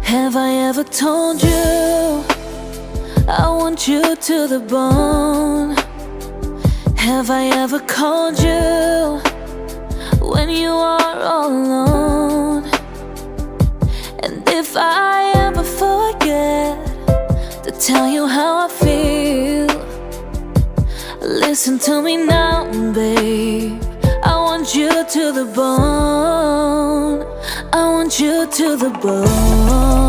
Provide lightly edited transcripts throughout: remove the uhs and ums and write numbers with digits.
Have I ever told you I want you to the bone? Have I ever called you when you are all alone? And if I ever forget to tell you how I feel, listen to me now, babe. I want you to the bone. I want you to the bone.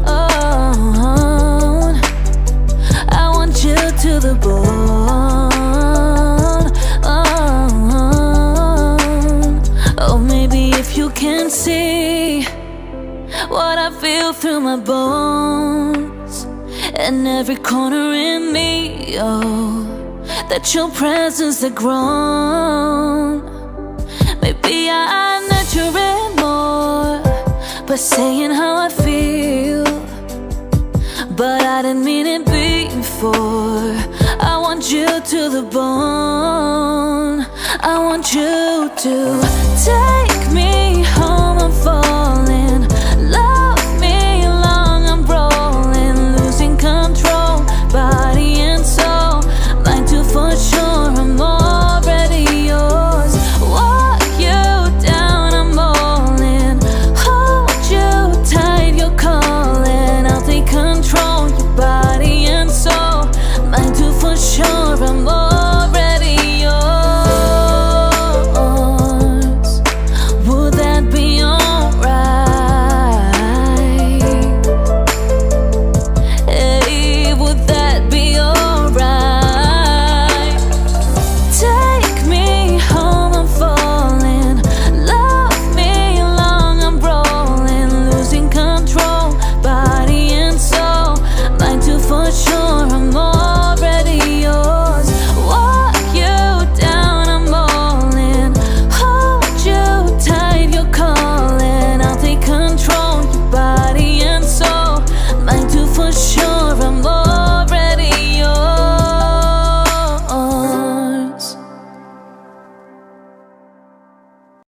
Oh, I want you to the bone. Oh, maybe if you can see what I feel through my bones and every corner in me, oh, that your presence had grown. Maybe I nurture it more by saying how I feel, but I didn't mean it before. I want you to the bone. I want you to